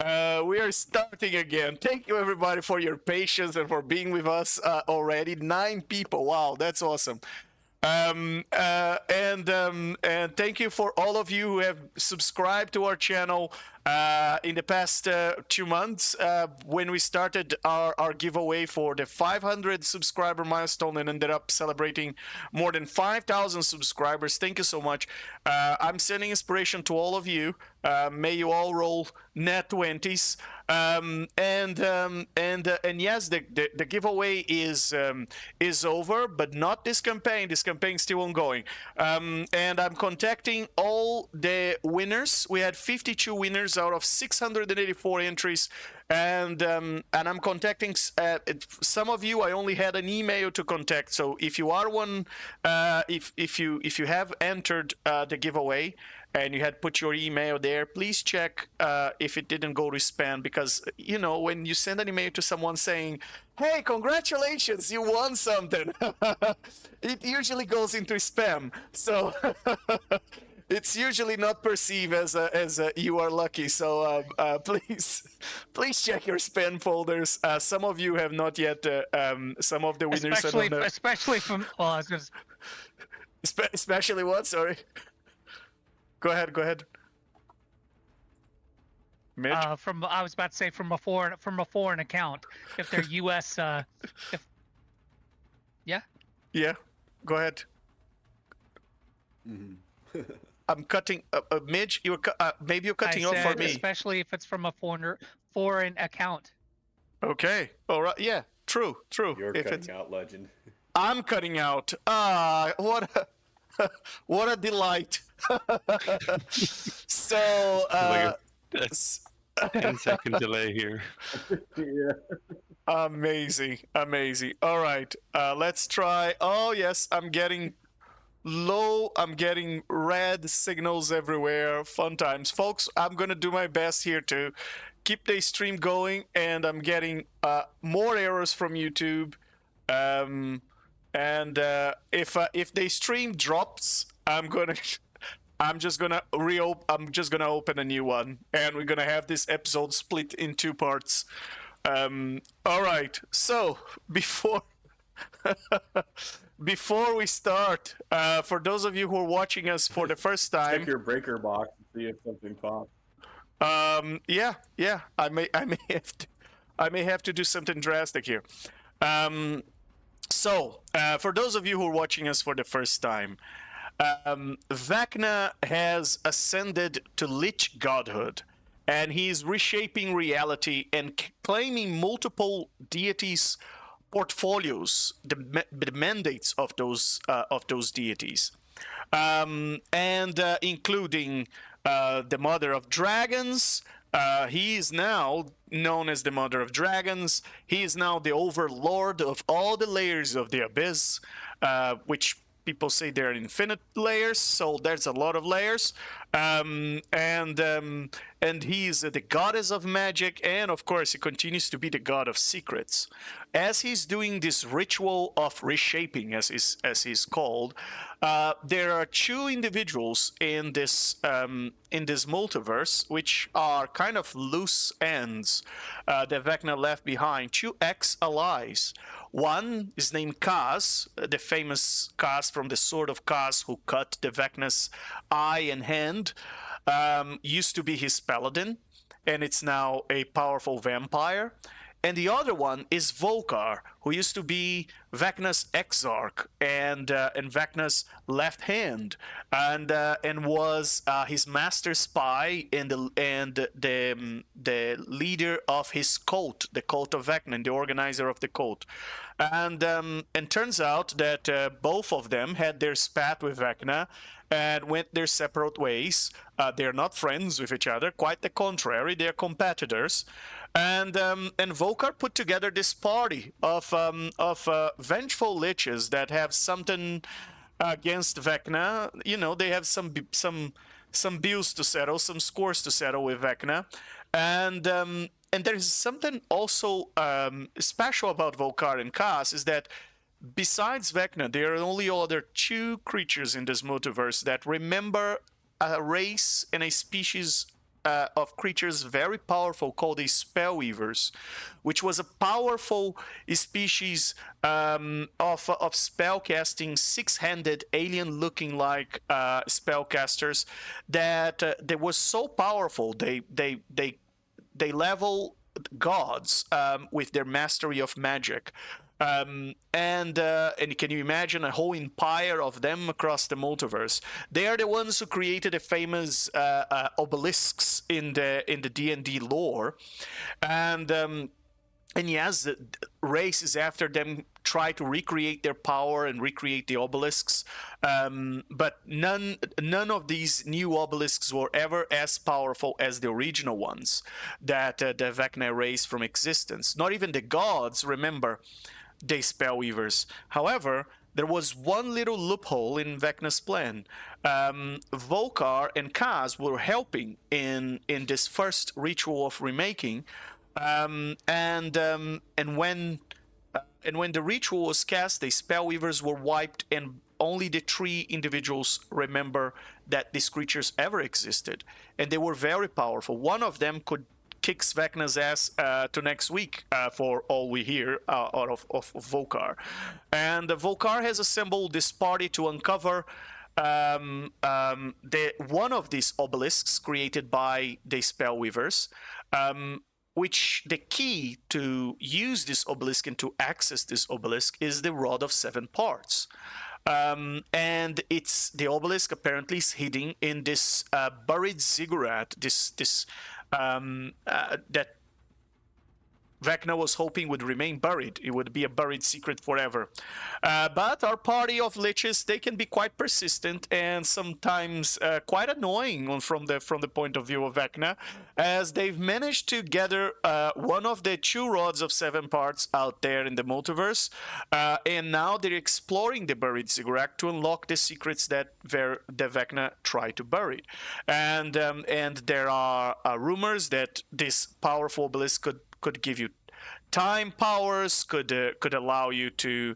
We are starting again. Thank you, everybody, for your patience and for being with us already. 9 people. Wow, that's awesome. And thank you for all of you who have subscribed to our channel in the past 2 months when we started our giveaway for the 500 subscriber milestone and ended up celebrating more than 5,000 subscribers. Thank you so much. I'm sending inspiration to all of you. May you all roll net 20s. And yes, the giveaway is over, but not this campaign. This campaign is still ongoing. And I'm contacting all the winners. We had 52 winners out of 684 entries. And I'm contacting some of you. I only had an email to contact. So if you are one, if you have entered the giveaway and you had put your email there, please check if it didn't go to spam, because you know, when you send an email to someone saying, "Hey, congratulations, you won something," it usually goes into spam. So. It's usually not perceived as you are lucky, so please check your spam folders. Some of you have not yet. Some of the winners, especially from. Well, I was gonna... Especially what? Sorry. Go ahead. Mitch? From I was about to say from a foreign account, if they're U.S. Yeah. Yeah. Go ahead. Mm-hmm. I'm cutting. Midge, maybe you're cutting off for me. Especially if it's from a foreign account. Okay. All right. Yeah. True. You're cutting out, Legend. I'm cutting out. What a delight. So. That's 10-second delay here. Yeah. Amazing. All right. Let's try. Oh yes, I'm getting low. I'm getting red signals everywhere. Fun times, folks. I'm gonna do my best here to keep the stream going, and I'm getting more errors from YouTube. And if the stream drops, I'm just gonna open a new one, and we're gonna have this episode split in 2 parts. All right. So before we start, for those of you who are watching us for the first time, check your breaker box and see if something pops. Yeah. I may have to do something drastic here. So for those of you who are watching us for the first time, Vecna has ascended to Lich godhood, and he's reshaping reality and claiming multiple deities' portfolios, the mandates of those deities, and including the Mother of Dragons. He is now known as the Mother of Dragons. He is now the overlord of all the layers of the Abyss, which people say there are infinite layers, so there's a lot of layers. And he's the goddess of magic, and of course he continues to be the god of secrets. As he's doing this ritual of reshaping, as he's called, there are 2 individuals in this multiverse which are kind of loose ends that Vecna left behind. 2 ex-allies. One is named Kaz, the famous Kaz from the Sword of Kaz, who cut the Vecna's eye and hand. Used to be his paladin, and it's now a powerful vampire. And the other one is Volkar, who used to be Vecna's exarch and Vecna's left hand, and was his master spy and the leader of his cult, the cult of Vecna, and the organizer of the cult. And turns out that both of them had their spat with Vecna and went their separate ways. They're not friends with each other, quite the contrary, they're competitors. And Volkar put together this party of vengeful liches that have something against Vecna. You know, they have some bills to settle, some scores to settle with Vecna, and there's something also special about Volkar and Kaz, is that besides Vecna, there are only other 2 creatures in this multiverse that remember a race and a species of creatures very powerful called the Spellweavers, which was a powerful species of spellcasting, six-handed, alien-looking like spellcasters that they were so powerful they level gods with their mastery of magic. And can you imagine a whole empire of them across the multiverse? They are the ones who created the famous obelisks in the D&D lore, and yes, races after them try to recreate their power and recreate the obelisks, but none of these new obelisks were ever as powerful as the original ones that the Vecna erased from existence. Not even the gods remember the Spellweavers. However, there was one little loophole in Vecna's plan. Volkar and Kaz were helping in this first ritual of remaking, and when the ritual was cast, the Spellweavers were wiped, and only the 3 individuals remember that these creatures ever existed, and they were very powerful. One of them could kick Vecna's ass to next week, for all we hear out of Volkar. And Volkar has assembled this party to uncover one of these obelisks created by the Spellweavers, which the key to use this obelisk and to access this obelisk is the Rod of 7 Parts. And it's the obelisk apparently is hidden in this buried ziggurat, that Vecna was hoping would remain buried. It would be a buried secret forever. But our party of liches, they can be quite persistent and sometimes quite annoying from the point of view of Vecna, as they've managed to gather one of the 2 rods of 7 parts out there in the multiverse, and now they're exploring the buried ziggurat to unlock the secrets that the Vecna tried to bury. And there are rumors that this powerful obelisk could give you time powers, could allow you to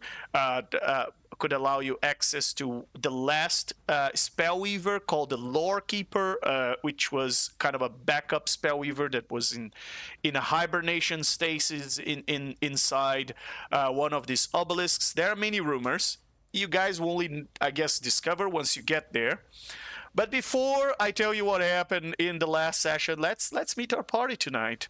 could allow you access to the last Spellweaver called the Lore Keeper, which was kind of a backup Spellweaver that was in a hibernation stasis inside one of these obelisks. There are many rumors. You guys will only, I guess, discover once you get there. But before I tell you what happened in the last session, let's meet our party tonight.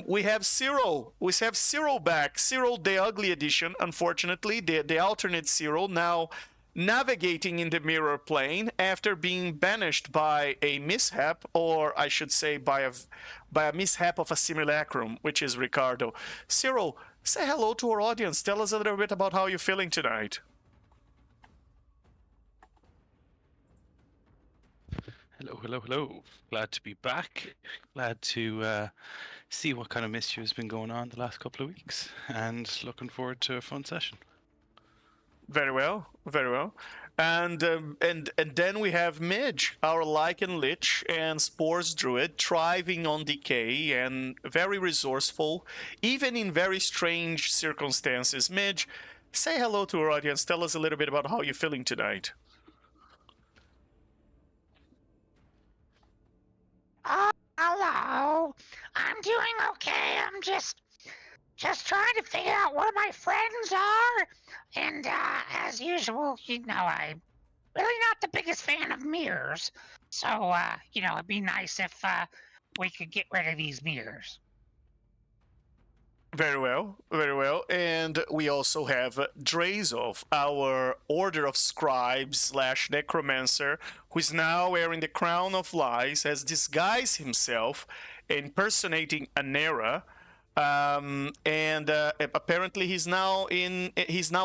We have Cyril. We have Cyril back. Cyril, the ugly edition, unfortunately, the alternate Cyril, now navigating in the mirror plane after being banished by a mishap, or I should say by a mishap of a simulacrum, which is Ricardo. Cyril, say hello to our audience. Tell us a little bit about how you're feeling tonight. Hello, hello, hello. Glad to be back. Glad to see what kind of mischief has been going on the last couple of weeks, and looking forward to a fun session. Very well, very well. And then we have Midge, our Lichen Lich and Spores Druid, thriving on decay and very resourceful, even in very strange circumstances. Midge, say hello to our audience. Tell us a little bit about how you're feeling tonight. Hello. I'm doing okay. I'm just trying to figure out where my friends are. And as usual, I'm really not the biggest fan of mirrors. So, it'd be nice if we could get rid of these mirrors. Very well, very well. And we also have Drazov, our Order of Scribes / Necromancer, who is now wearing the Crown of Lies, has disguised himself, impersonating Anera, and apparently he's now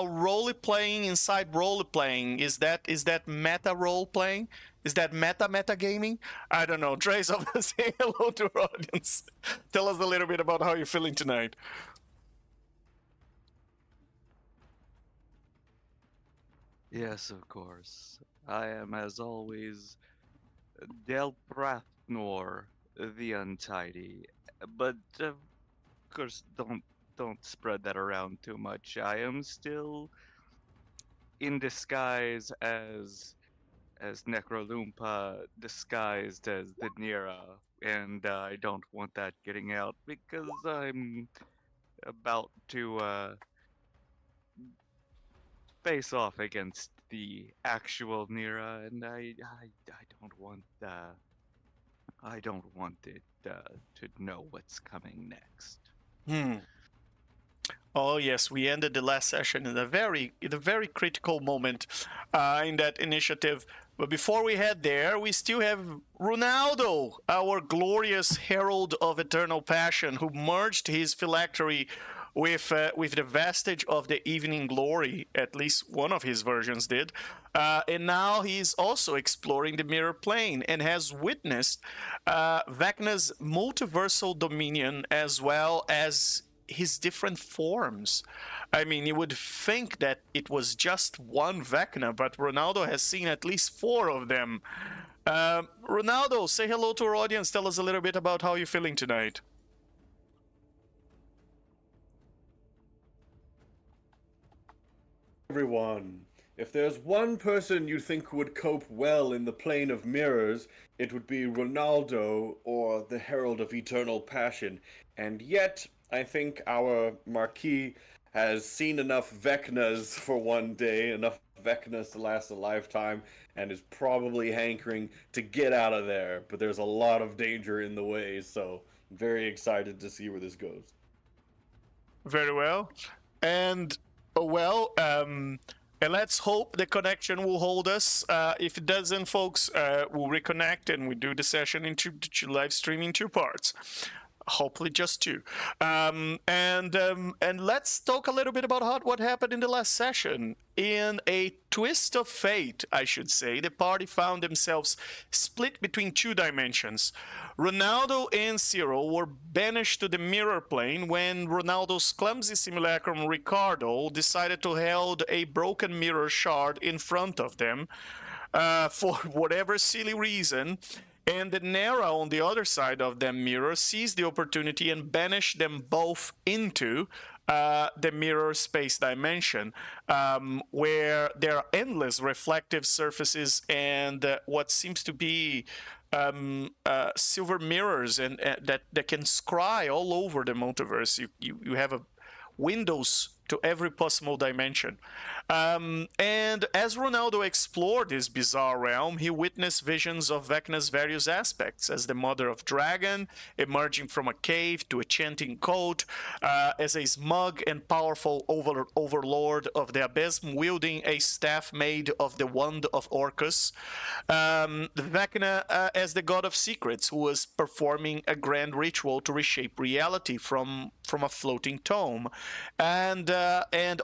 role playing inside role playing. Is that meta role playing? Is that meta gaming? I don't know. Drazov, say hello to our audience. Tell us a little bit about how you're feeling tonight. Yes, of course. I am, as always, Del Brathnor, the Untidy. But of course, don't spread that around too much. I am still in disguise as Necrolumpa, disguised as the Nira, and I don't want that getting out because I'm about to face off against the actual Nira, and I don't want it to know what's coming next. Hmm. Oh yes, we ended the last session in a very critical moment in that initiative. But before we head there, we still have Ronaldo, our glorious herald of eternal passion, who merged his phylactery with the vestige of the evening glory. At least one of his versions did, and now he's also exploring the mirror plane and has witnessed Vecna's multiversal dominion as well as his different forms. I mean, you would think that it was just one Vecna, but Ronaldo has seen at least 4 of them. Ronaldo, say hello to our audience. Tell us a little bit about how you're feeling tonight. Everyone, if there's one person you think would cope well in the plane of mirrors, it would be Ronaldo or the Herald of Eternal Passion. And yet, I think our Marquis has seen enough Vecnas for one day, enough Vecnas to last a lifetime, and is probably hankering to get out of there. But there's a lot of danger in the way, so I'm very excited to see where this goes. Very well. And and let's hope the connection will hold us. If it doesn't, folks, we'll reconnect and we do the session in live stream in 2 parts. Hopefully just 2. And let's talk a little bit about what happened in the last session. In a twist of fate, I should say, the party found themselves split between 2 dimensions. Ronaldo and Cyril were banished to the mirror plane when Ronaldo's clumsy simulacrum Ricardo decided to hold a broken mirror shard in front of them for whatever silly reason. And the Nera on the other side of the mirror seized the opportunity and banished them both into the mirror space dimension, where there are endless reflective surfaces and what seems to be silver mirrors and that can scry all over the multiverse. You have windows to every possible dimension. And as Ronaldo explored this bizarre realm, he witnessed visions of Vecna's various aspects, as the mother of dragon, emerging from a cave to a chanting coat, as a smug and powerful overlord of the abyss, wielding a staff made of the wand of Orcus, Vecna as the god of secrets, who was performing a grand ritual to reshape reality from a floating tome, and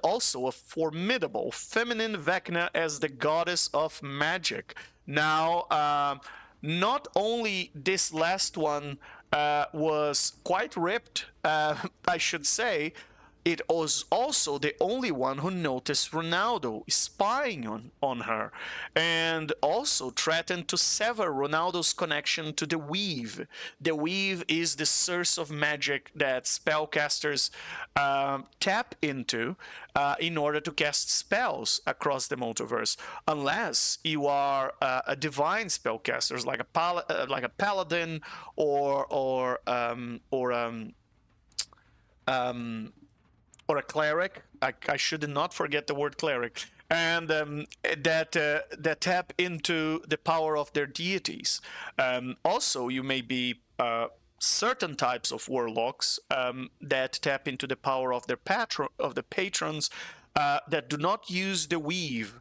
also a formidable feminine Vecna as the goddess of magic. Now, not only this last one was quite ripped, I should say, it was also the only one who noticed Ronaldo spying on her, and also threatened to sever Ronaldo's connection to the Weave. The Weave is the source of magic that spellcasters tap into in order to cast spells across the multiverse, unless you are a divine spellcaster, like a paladin or a cleric. I should not forget the word cleric, and that tap into the power of their deities. Also, you may be certain types of warlocks that tap into the power of their patrons that do not use the weave.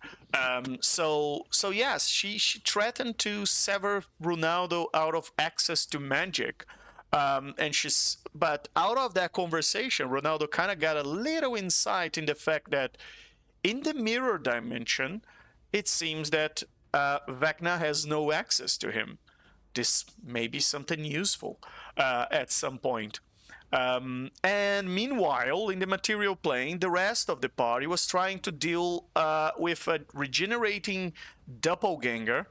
So yes, she threatened to sever Ronaldo out of access to magic. But out of that conversation, Ronaldo kind of got a little insight in the fact that in the mirror dimension, it seems that Vecna has no access to him. This may be something useful at some point. And meanwhile, in the material plane, the rest of the party was trying to deal with a regenerating doppelganger,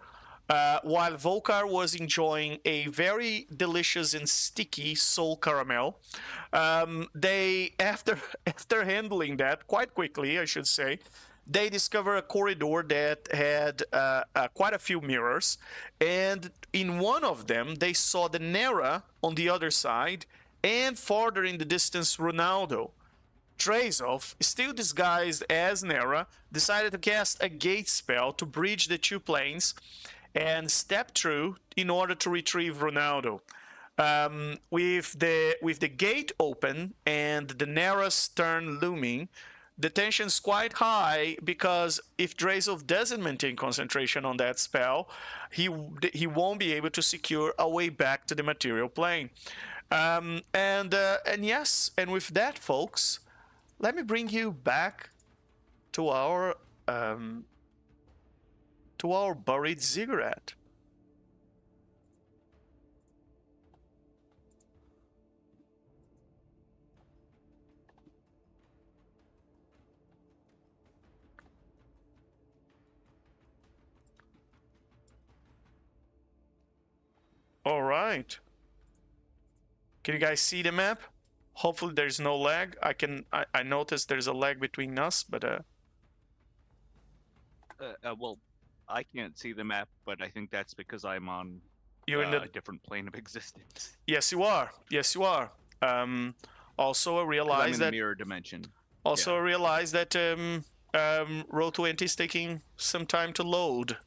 while Volkar was enjoying a very delicious and sticky soul caramel. They, after handling that quite quickly, I should say, they discover a corridor that had quite a few mirrors, and in one of them they saw the Nera on the other side, and farther in the distance Ronaldo. Drazov, still disguised as Nera, decided to cast a gate spell to bridge the two planes and step through in order to retrieve Ronaldo. With the gate open and the Nera's turn looming, the tension's quite high, because if Drazov doesn't maintain concentration on that spell, he won't be able to secure a way back to the material plane. And yes, and with that, folks, let me bring you back to our buried ziggurat. All right. Can you guys see the map? Hopefully there's no lag. I noticed there's a lag between us, but Well, I can't see the map, but I think that's because I'm on you're in the a different plane of existence. Yes, you are. Yes, you are. Also, I 'Cause I'm realize in the that. mirror dimension. Also, yeah. I realize that Roll20 is taking some time to load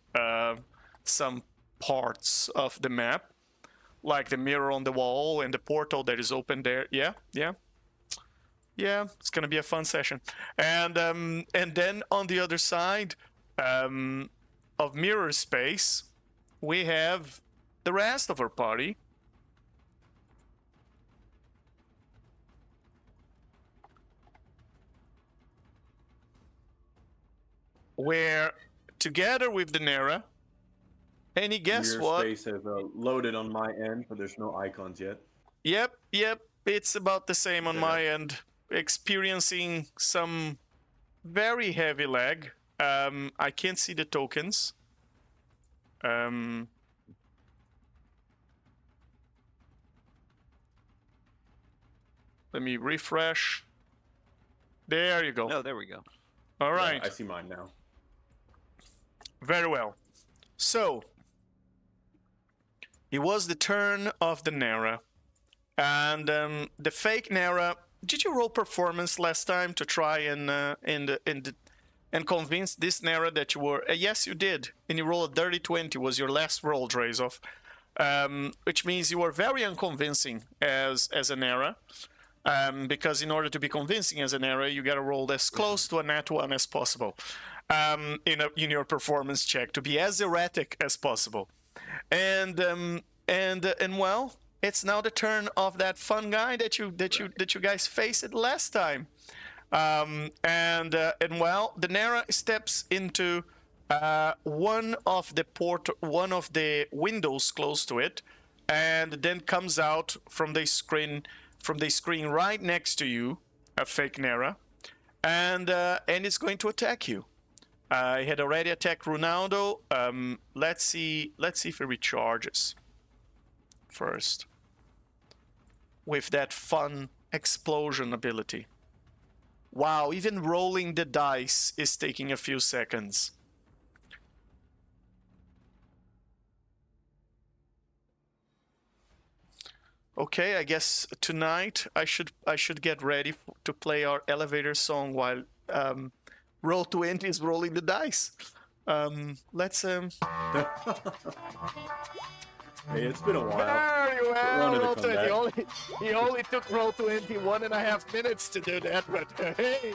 some parts of the map, like the mirror on the wall and the portal that is open there. Yeah. It's gonna be a fun session. And then on the other side of mirror space, we have the rest of our party. Where together with the Nera, and guess Mirror what? space has loaded on my end, but there's no icons yet. Yep. It's about the same on Yeah. my end. Experiencing some very heavy lag. I can't see the tokens. Let me refresh. There you go. Oh, there we go. All right. Yeah, I see mine now. Very well. So, it was the turn of the Nera. And the fake Nera, did you roll performance last time to try and convince this Nera that you were... yes, you did. And you rolled a dirty 20, was your last roll, Drazov. Which means you were very unconvincing as a Nera. Because in order to be convincing as an Nera, you gotta roll as close to a nat 1 as possible. In your performance check, to be as erratic as possible. And well, it's now the turn of that fun guy that you guys faced last time. And well, the Nera steps into one of the windows close to it, and then comes out from the screen right next to you, a fake Nera, and it's going to attack you. He had already attacked Ronaldo. Let's see if he recharges first with that fun explosion ability. Wow, even rolling the dice is taking a few seconds. Okay, I guess tonight I should get ready to play our elevator song while Roll20 is rolling the dice. Let's Hey, it's been a while. Very well, Wanted to come Roll20. He only took Roll20 1.5 minutes to do that, but hey,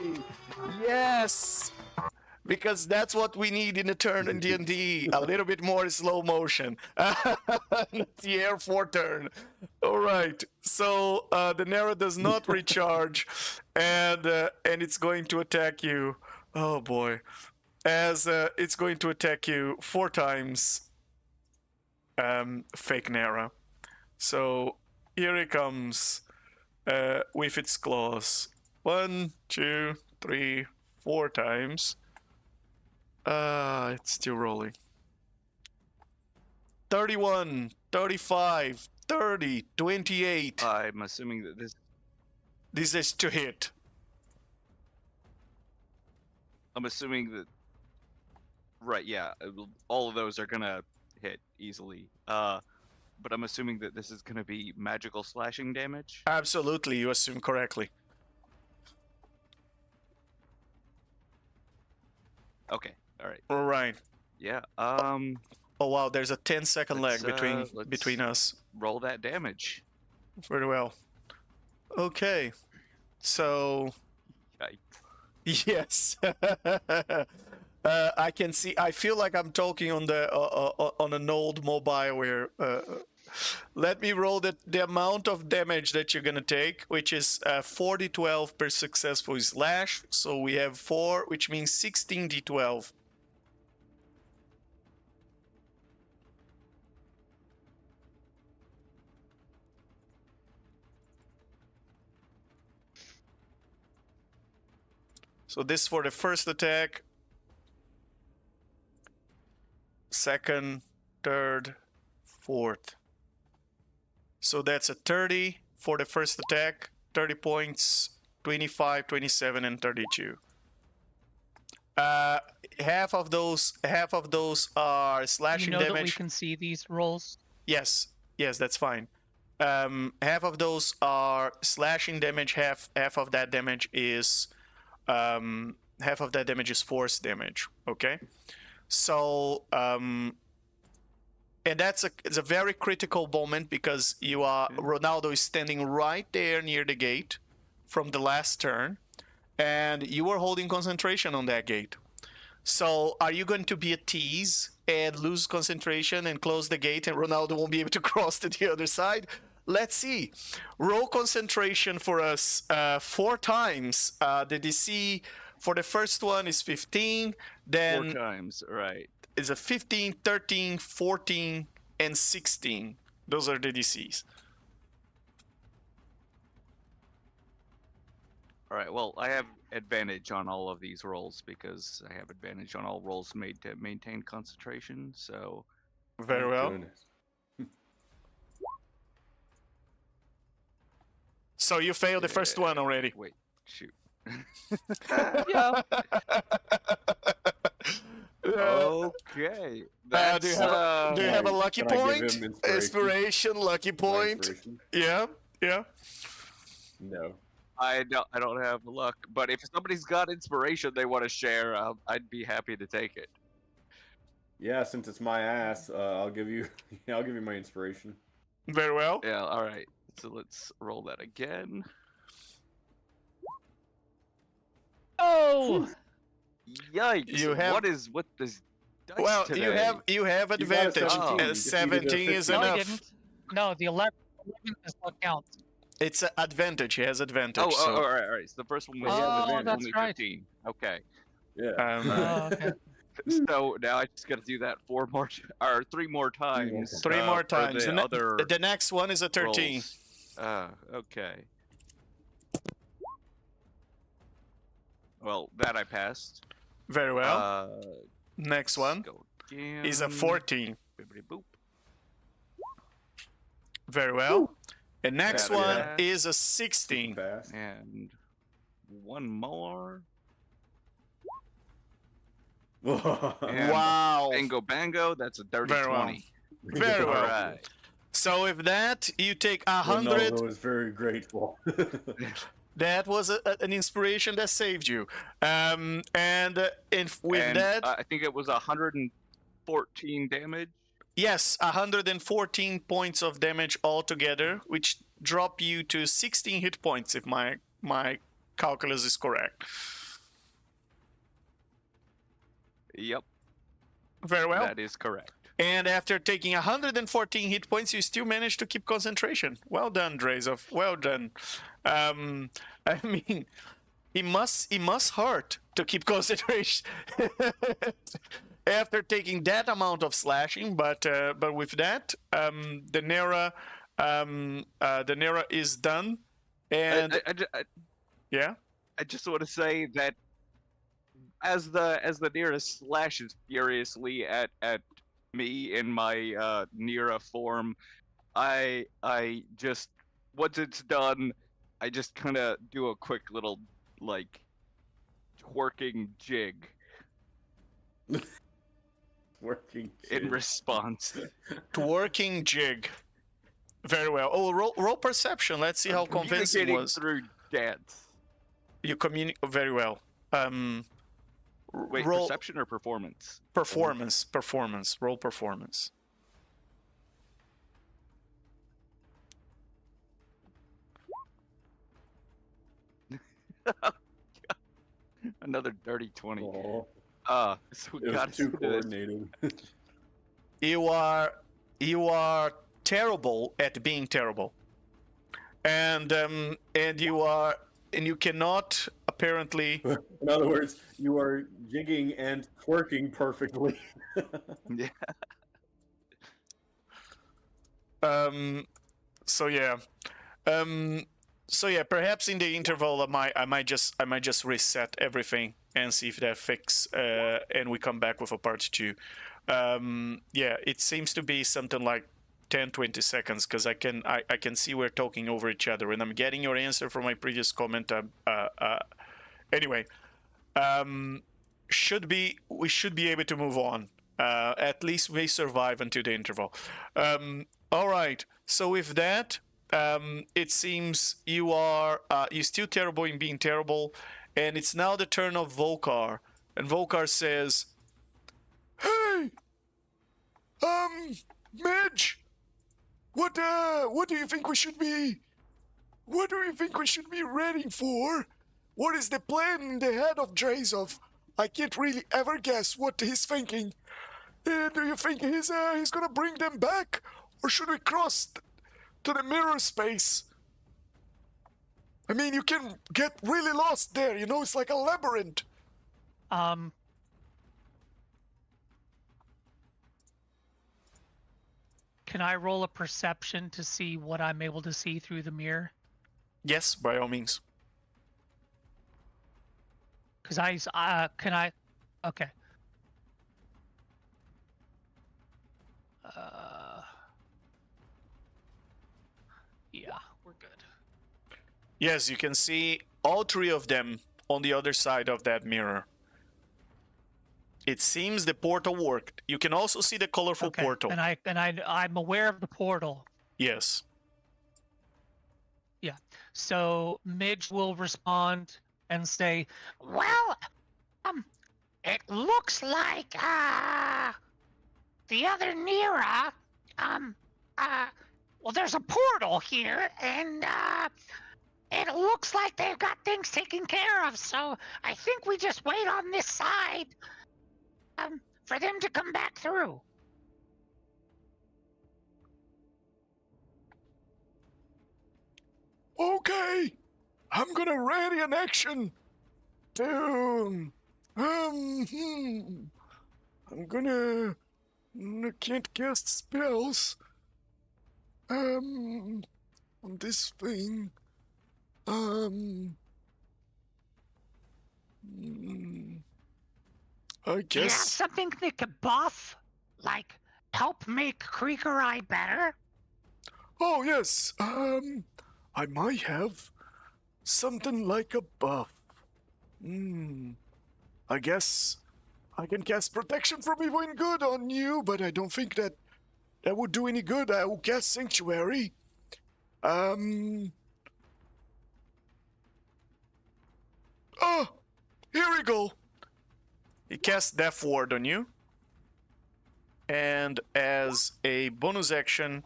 yes, because that's what we need in a turn in D&D. A little bit more slow motion. The Air 4 turn. All right. So the Nera does not recharge, and it's going to attack you. Oh boy, as it's going to attack you 4 times. Fake Nera. So here it comes with its claws. 1, 2, 3, 4 times. It's still rolling. 31, 35, 30, 28. I'm assuming that This is to hit. I'm assuming that. Right. Yeah. All of those are gonna hit easily. But I'm assuming that this is gonna be magical slashing damage. Absolutely, you assume correctly. Okay. All right. All right. Yeah. Oh wow, there's a 10-second lag between let's us. roll that damage. Very well. Okay. So Yikes. yes. I can see. I feel like I'm talking on the on an old mobile where. Let me roll the amount of damage that you're gonna take, which is 4d12 per successful slash. So we have 4, which means 16d12. So this for the first attack. Second, third, fourth. So that's a 30 for the first attack, 30 points, 25, 27, and 32. Half of those are slashing You know damage. that we can see these rolls. Yes, that's fine. Half of those are slashing damage. Half of that damage is force damage. Okay, so and it's a very critical moment because Ronaldo is standing right there near the gate from the last turn, and you are holding concentration on that gate. So are you going to be a tease and lose concentration and close the gate and Ronaldo won't be able to cross to the other side? Let's see. Roll concentration for us 4 times. The DC for the first one is 15. Then 4 times, right. Is a 15, 13, 14, and 16. Those are the DCs. All right. Well, I have advantage on all of these rolls because I have advantage on all rolls made to maintain concentration. So Very well. Goodness. So you failed the first one already. wait, shoot. Yeah. Okay. That's, do you have a lucky Can I give point? him Inspiration, lucky point. Inspiration? Yeah. No. I don't have luck, but if somebody's got inspiration they want to share, I'd be happy to take it. Yeah, since it's my ass, I'll give you my inspiration. Very well. Yeah. All right. So let's roll that again. Oh, Yikes! You have- What is with this dice Well, today? you have You got a advantage. 17. Oh. 17 is no, he enough. didn't. No, the 11 does not count. It's an advantage. He has advantage. Oh, so, all right. So the first one was Oh, only that's right. 15. Okay. Yeah. Oh, okay. So now I just got to do that 3 more times. 3 more for times. The other The next one is a 13. rolls. Okay. Well, that I passed. Very well. Next let's one go again. is a 14. Bibbidi boop. Very well. And next That one passed. is a 16. Fast. And one more. And Wow. Bango bango. That's a dirty Very well. 20. Very well. All right. So with that, you take 100. Ronaldo is very grateful. That was an inspiration that saved you. With And, that, I think it was 114 damage. yes, 114 points of damage altogether, which drop you to 16 hit points if my calculus is correct. Yep, Very well. that is correct. And after taking 114 hit points, you still managed to keep concentration. Well done, Drazov. Well done. I mean, it must hurt to keep concentration after taking that amount of slashing. But with that, the Nera is done. And yeah, I just want to say that as the nearest slashes furiously at me in my Nera form, I just, once it's done, I just kind of do a quick little like twerking jig Working in jig. response. Twerking jig. Very well. Oh, roll perception. Let's see how convincing it Communicating was. through dance. You communicate very well. Wait, roll perception or performance? performance. Performance. Roll performance. Another dirty 20. Aw, So we it was got too to coordinated. You are terrible at being terrible, and you cannot apparently. In other words, you are jigging and twerking perfectly. Yeah. So yeah. So yeah, perhaps in the interval, I might just reset everything and see if that fix, and we come back with a part 2. Yeah, it seems to be something like 10-20 seconds, because I can see we're talking over each other, and I'm getting your answer from my previous comment. Anyway, we should be able to move on. At least we survive until the interval. All right. So with that, it seems you're still terrible in being terrible, and it's now the turn of Volkar, and Volkar says, "Hey, Midge, what do you think we should be? What do you think we should be ready for? What is the plan in the head of Drazov? I can't really ever guess what he's thinking. Do you think he's gonna bring them back, or should we cross to the mirror space? I mean, you can get really lost there. You know, it's like a labyrinth." Can I roll a perception to see what I'm able to see through the mirror? Yes, by all means. Because okay. Yeah, we're good. Yes, you can see all 3 of them on the other side of that mirror. It seems the portal worked. You can also see the colorful Okay, portal. and I'm aware of the portal. Yes. Yeah. So Midge will respond and say, Well, it looks like the other Nira, well, there's a portal here, and it looks like they've got things taken care of. So I think we just wait on this side, for them to come back through. Okay, I'm gonna ready an action to I'm gonna can't cast spells on this thing. I Do you have guess something that could buff, like help make Creeker Eye better? oh yes, I might have something like a buff. I guess I can cast protection from evil and good on you, but I don't think that would do any good. I will cast sanctuary. Oh, here we go. He casts Death Ward on you, and as a bonus action,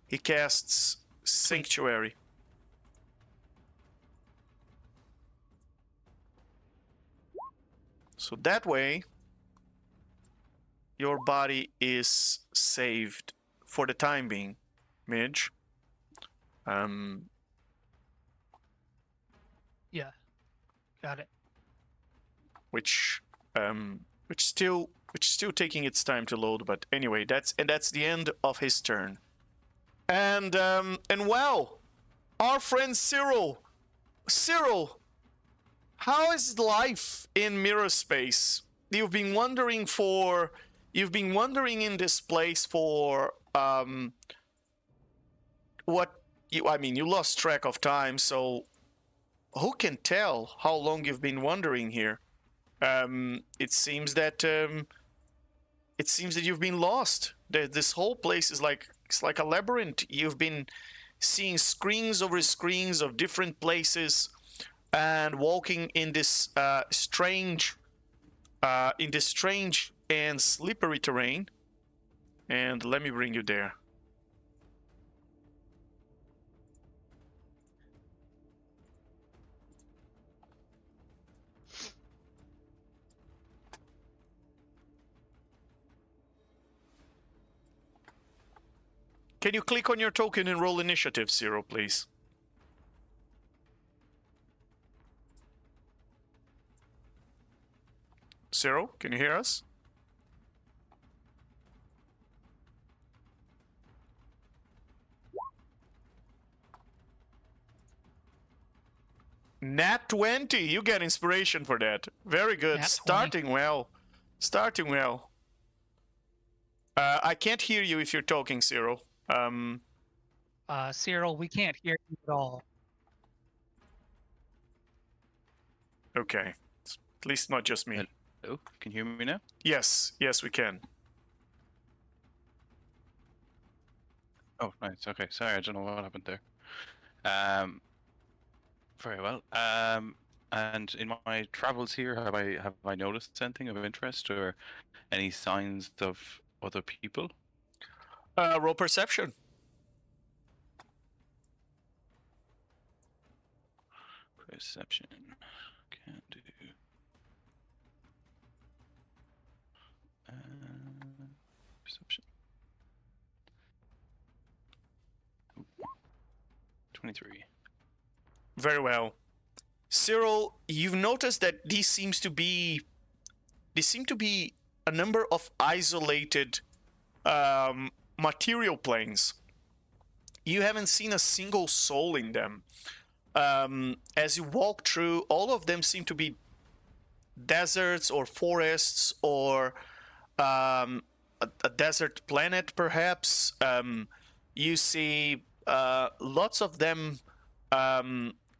he casts Sanctuary. So that way, your body is saved for the time being, Midge. yeah, got it. Which still taking its time to load, but anyway, that's the end of his turn. And wow, our friend Cyril, how is life in mirror space? You've been wandering in this place for you lost track of time, so who can tell how long you've been wandering here? It seems that you've been lost. This whole place is it's like a labyrinth. You've been seeing screens over screens of different places, and walking in this strange and slippery terrain. And let me bring you there. Can you click on your token and roll initiative, Zero, please? Zero, can you hear us? Nat 20, you get inspiration for that. Very good. Nat 20. Starting well. Starting well. I can't hear you if you're talking, Zero. Cyril, we can't hear you at all. Okay. At least not just me. Hello, can you hear me now? Yes, we can. Oh, nice. Okay, sorry, I don't know what happened there. Very well. And in my travels here, have I noticed anything of interest or any signs of other people? Roll perception. Perception. Can do. Perception. Ooh. 23. Very well. Cyril, you've noticed that these seem to be a number of isolated material planes. You haven't seen a single soul in them. As you walk through, all of them seem to be deserts or forests or a desert planet, perhaps. You see lots of them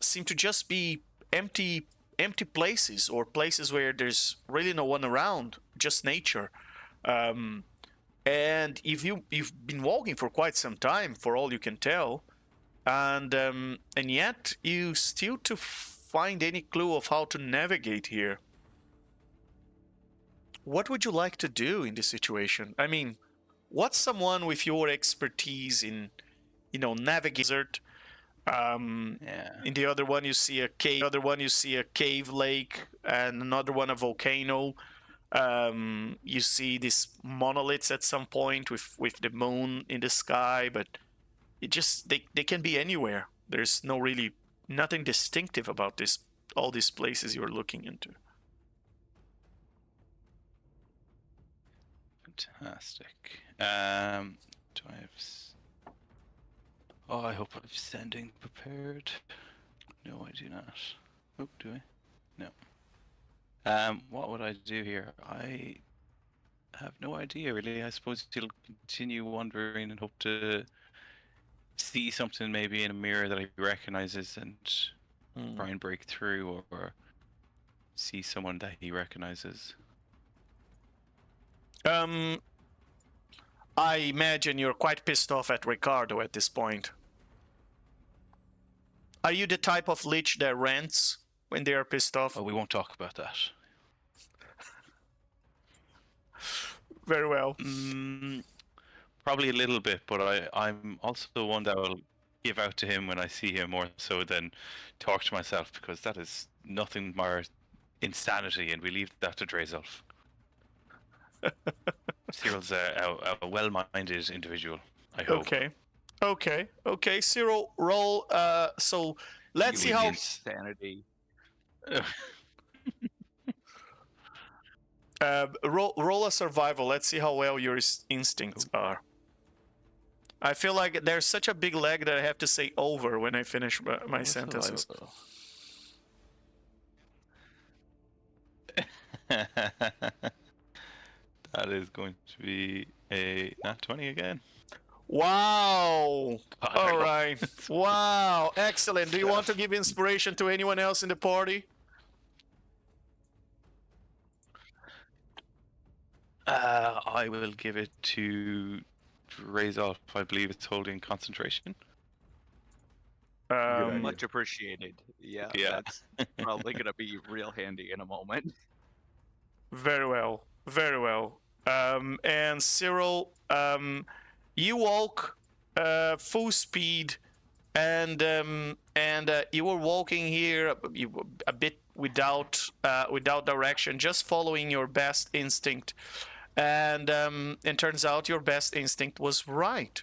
seem to just be empty places, or places where there's really no one around, just nature. And if you've been walking for quite some time, for all you can tell, and yet you still to find any clue of how to navigate here. What would you like to do in this situation? I mean, what's someone with your expertise in, navigating? Yeah. In the other one you see a cave. Other one you see a cave lake, and another one a volcano. You see these monoliths at some point with the moon in the sky, but it just they can be anywhere. There's nothing distinctive about all these places you're looking into. Fantastic. Do I have? Oh, I hope I'm sending prepared. No, I do not. Oh, do I? No. What would I do here? I have no idea, really. I suppose he'll continue wandering and hope to see something maybe in a mirror that he recognizes and try and break through, or see someone that he recognizes. I imagine you're quite pissed off at Ricardo at this point. Are you the type of lich that rants when they are pissed off? Oh, we won't talk about that. Very well. Probably a little bit, but I'm also one that will give out to him when I see him more so than talk to myself, because that is nothing more insanity, and we leave that to Drazulf. Cyril's a well-minded individual, I hope. Okay. Cyril, roll. So let's see how. Insanity. Roll a survival. Let's see how well your instincts are. I feel like there's such a big lag that I have to say over when I finish my sentences. That is going to be a nat 20 again. Wow! All right. Wow! Excellent. Do you want to give inspiration to anyone else in the party? I will give it to raise off. I believe it's holding concentration. idea. Much appreciated. Yeah, Yeah. that's probably gonna be real handy in a moment. Very well, very well. And Cyril, you walk full speed, and you were walking here a bit without direction, just following your best instinct, and turns out your best instinct was right.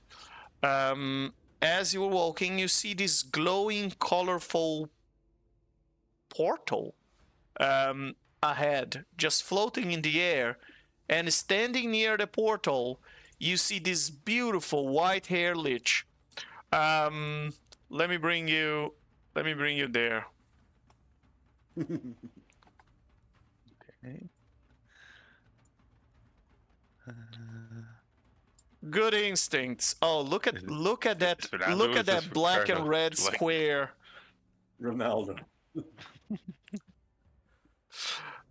As you were walking, you see this glowing, colorful portal ahead, just floating in the air, and standing near the portal, you see this beautiful white-haired lich. Let me bring you there. Okay. Good instincts. Oh, look at that! Look at Fernando, that black and red Like- square. Ronaldo.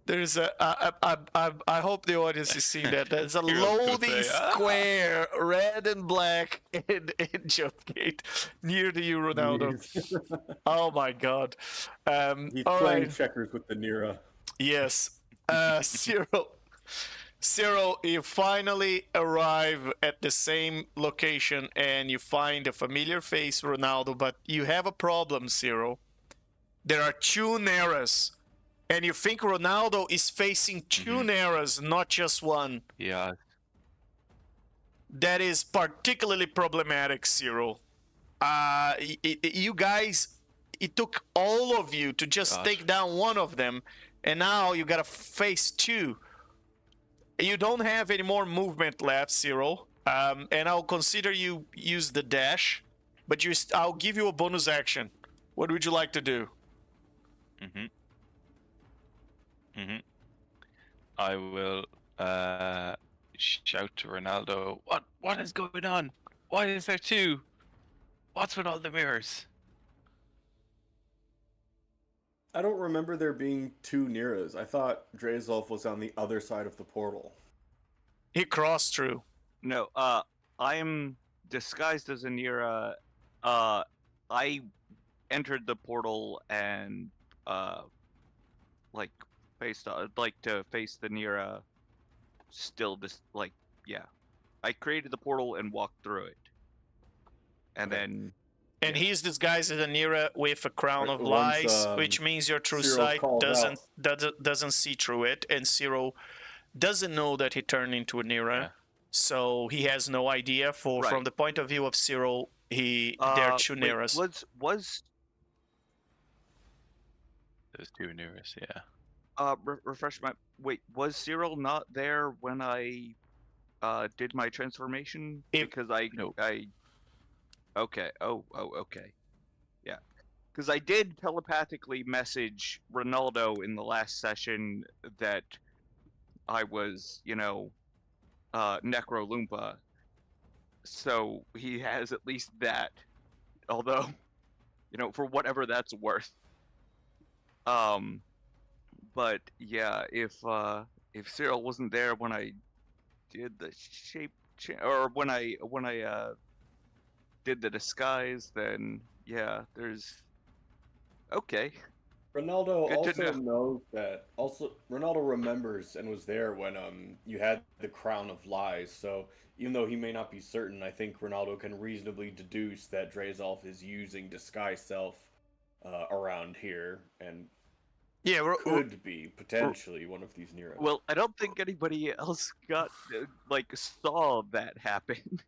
There's I hope the audience is seeing that. There's a You're gonna loading say, "Ah." square, red and black, in Jumpgate near to you, Ronaldo. Oh my God. He's All playing right. checkers with the Nira. Yes. Cyril, you finally arrive at the same location and you find a familiar face, Ronaldo, but you have a problem, Cyril. There are two Neras, and you think Ronaldo is facing two Neras, not just one. Yeah. That is particularly problematic, Cyril. You guys, it took all of you to just God. take down one of them, and now you gotta face two. You don't have any more movement left, Cyril, and I'll consider you use the dash, but I'll give you a bonus action. What would you like to do? I will shout to Ronaldo. What is going on? Why is there two? What's with all the mirrors? I don't remember there being two Niras. I thought Drazolf was on the other side of the portal. He crossed through. No, I'm disguised as a Nira. I entered the portal and like I'd like to face the Nira. Still, I created the portal and walked through it, and Okay. then And he's disguised as a Nira with a crown of Once, lies, which means your true Cyril sight called doesn't see through it, and Cyril doesn't know that he turned into a Nira, Yeah. so he has no idea. From Right. the point of view of Cyril, they're two wait, Niras. was There's two mirrors, yeah. refresh my was Cyril not there when I did my transformation? Because No. okay. Oh, okay. Yeah. Because I did telepathically message Ronaldo in the last session that I was, Necro Loompa. So he has at least that. Although, for whatever that's worth. But yeah, if Cyril wasn't there when I did the shape or when I did the disguise, then yeah, there's okay. Ronaldo Good to also knows that. Also, Ronaldo remembers and was there when you had the crown of lies. So even though he may not be certain, I think Ronaldo can reasonably deduce that Drazolf is using disguise self around here and Yeah, could be potentially one of these Nero. Well, I don't think anybody else saw that happen.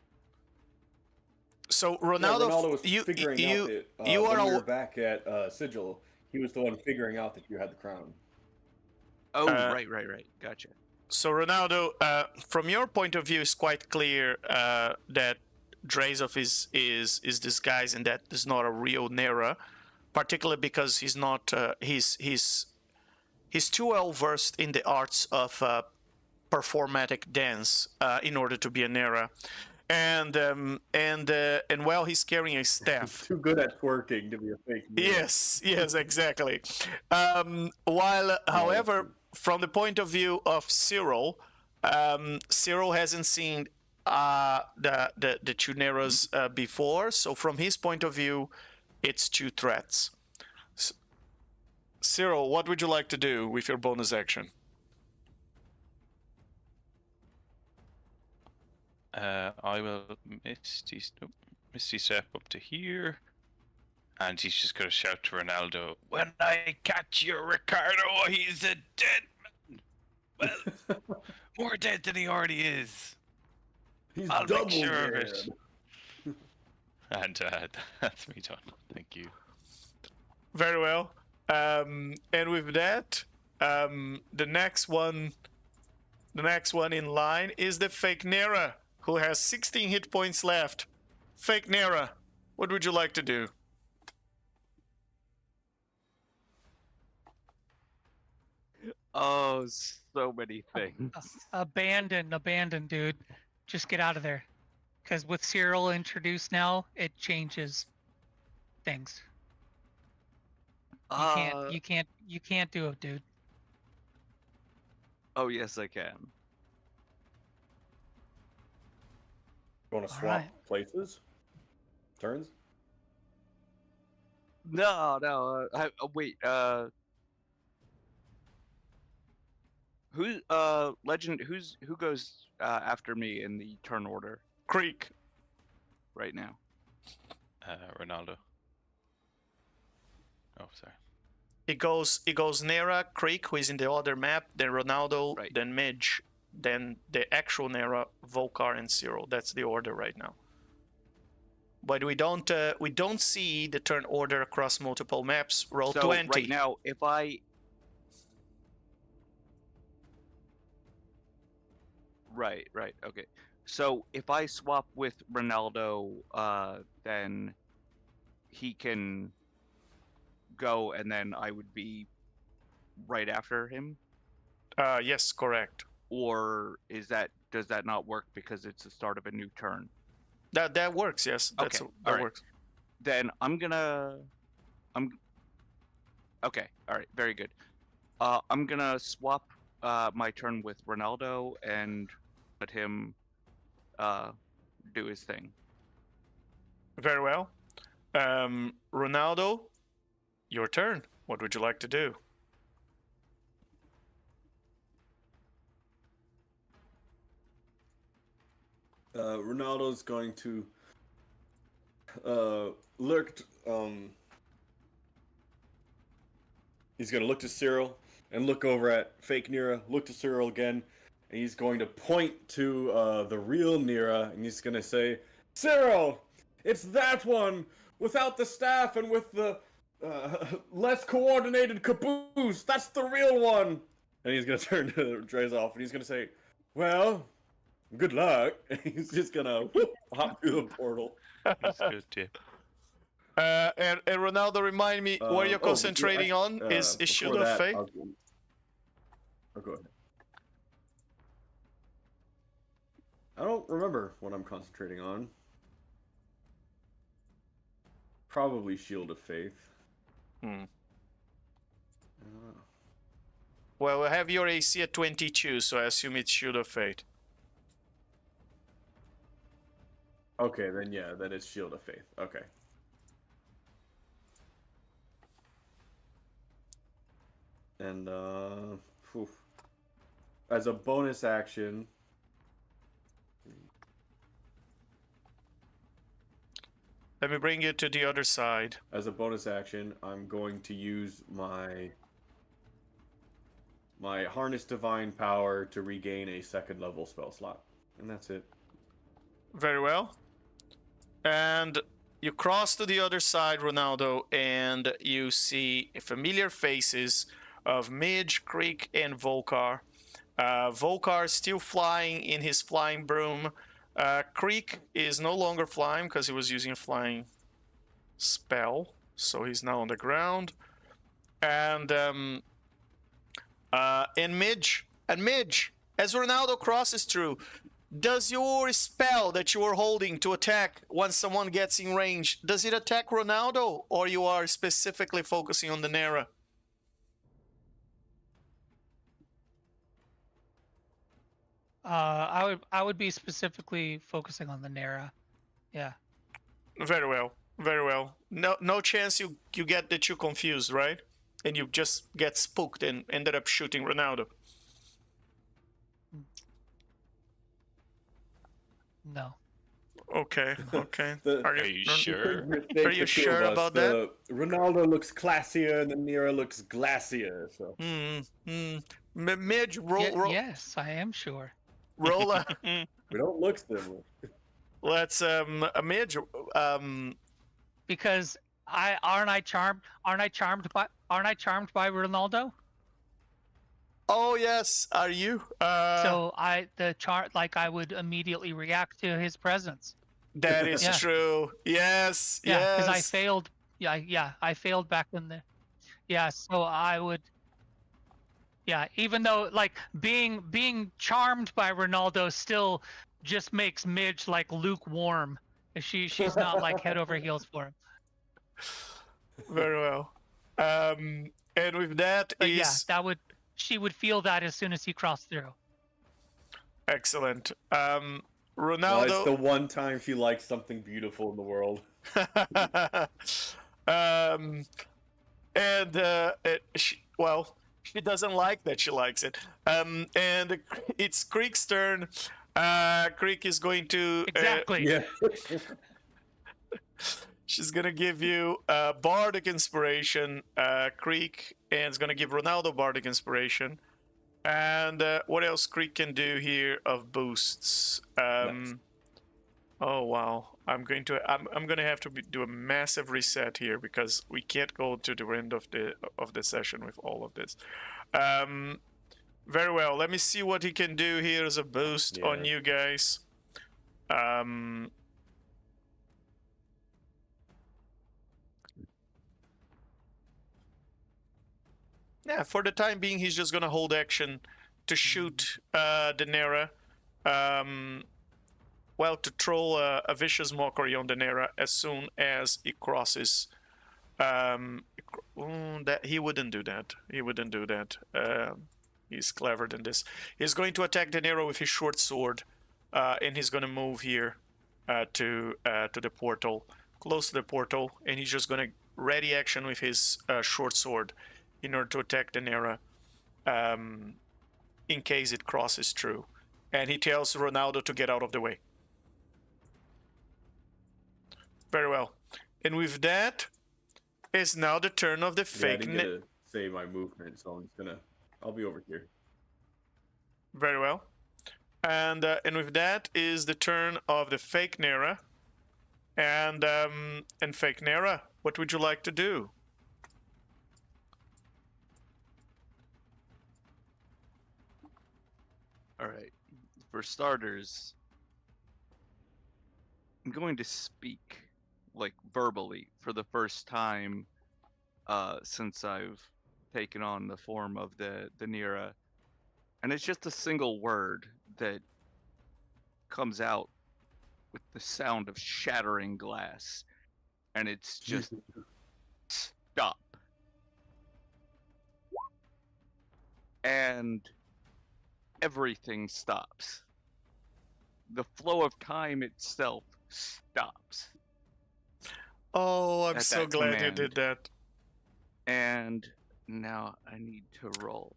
so Yeah, Ronaldo, Ronaldo was you figuring you out that you when are we were all- back at Sigil, he was the one figuring out that you had the crown. Oh, Uh, right. Gotcha. So Ronaldo, from your point of view, it's quite clear that Drazolf is disguised and that is not a real Nera, particularly because he's not he's too well versed in the arts of performatic dance in order to be a Nera, and while he's carrying a staff. He's too good at twerking to be a fake Nero. Yes, exactly. While, however, from the point of view of Cyril, Cyril hasn't seen the two Neras before, so from his point of view, it's two threats. Cyril, what would you like to do with your bonus action? I will Misty step up to here, and he's just gonna shout to Ronaldo, "When I catch you, Ricardo, he's a dead man. Well, more dead than he already is. He's I'll double make sure of dead. it." And that's me done. Thank you. Very well. And with that, the next one in line is the fake Nera, who has 16 hit points left. Fake Nera, what would you like to do? Oh, so many things. Abandon, dude. Just get out of there. Because with Cyril introduced now, it changes things. You can't do it, dude. Oh, yes, I can. You want to swap Alright. places? Turns? No. Wait. Who goes after me in the turn order Creek. right now? Ronaldo. Oh, sorry. It goes Nera, Creek, who is in the other map, then Ronaldo, Right. then Midge, then the actual Nera, Volkar, and Cyril. That's the order right now. But we don't see the turn order across multiple maps. Roll So 20. right now, if I right, okay. So if I swap with Ronaldo, then he can go, and then I would be right after him. Yes, correct. Or does that not work because it's the start of a new turn? That works. Yes, that alright. works. Then okay. All right, very good. I'm gonna swap my turn with Ronaldo and let him do his thing. Very well. Ronaldo, your turn. What would you like to do? Ronaldo's going to lurk. He's going to look to Cyril and look over at fake Nera. Look to Cyril again, and he's going to point to the real Nera, and he's going to say, "Cyril, it's that one without the staff and with the less coordinated caboose. That's the real one." And he's going to turn to Drazov, and he's going to say, "Well, good luck." He's just gonna hop through the portal. That's good, yeah. And Ronaldo, remind me what you're concentrating on is Shield of Faith. I'll go ahead. I don't remember what I'm concentrating on. Probably Shield of Faith. Well, we have your AC at 22, so I assume it's Shield of Fate. Okay, then yeah, then it's Shield of Faith. Okay. And as a bonus action, Let me bring you to the other side. I'm going to use my Harness Divine Power to regain a second level spell slot. And that's it. Very well. And you cross to the other side, Ronaldo, and you see familiar faces of Midge, Creek, and Volkar. Volkar still flying in his flying broom. Creek is no longer flying because he was using a flying spell, so he's now on the ground. And Midge, as Ronaldo crosses through, does your spell that you are holding to attack once someone gets in range, does it attack Ronaldo, or you are specifically focusing on the Nera? I would be specifically focusing on the Nera. Yeah. Very well. Very well. No chance you get the two confused, right? And you just get spooked and ended up shooting Ronaldo. No. Okay. Okay. Are you sure? Are you sure about that? Ronaldo looks classier and the Nira looks glacier. So Midge, roll. Yes, I am sure. Roll. we don't look similar. Let's Midge. Because aren't I charmed by Ronaldo? Oh yes, are you? So I would immediately react to his presence. That is Yeah. true. Yes. Yeah, because I yes. failed. Yeah, I failed back in the. Yeah, so I would. Yeah, even though like being charmed by Ronaldo still just makes Midge like lukewarm. She's not like head over heels for him. Very well. And with that But is she would feel that as soon as he crossed through. excellent. Well, Ronaldo. it's the one time she likes something beautiful in the world. She doesn't like that she likes it. And it's Creek's turn. Creek is going to Exactly. Yeah. she's gonna give you bardic inspiration, Creek, and it's gonna give Ronaldo bardic inspiration. And what else Creek can do here of boosts? Nice. Oh wow! I'm gonna have to do a massive reset here because we can't go to the end of the session with all of this. Very well. Let me see what he can do here as a boost on Yeah. you guys. Yeah, for the time being, he's just gonna hold action to shoot Daenerys. Well, to throw a vicious mockery on Daenerys as soon as it crosses. That he wouldn't do that. He wouldn't do that. He's clever than this. He's going to attack Daenerys with his short sword, and he's gonna move here to the portal, close to the portal, and he's just gonna ready action with his short sword in order to attack Daenerys in case it crosses through. And he tells Ronaldo to get out of the way. Very well. And with that, it's now the turn of the Yeah, I fake. didn't get to say my movement, so I'm just gonna. I'll be over here. Very well. And with that is the turn of the fake Nera. And fake Nera, what would you like to do? All right. For starters, I'm going to speak like verbally for the first time since I've taken on the form of the Nira, and it's just a single word that comes out with the sound of shattering glass, and it's just stop. And everything stops. The flow of time itself stops. Oh, I'm At so that glad you command. did that. And now I need to roll.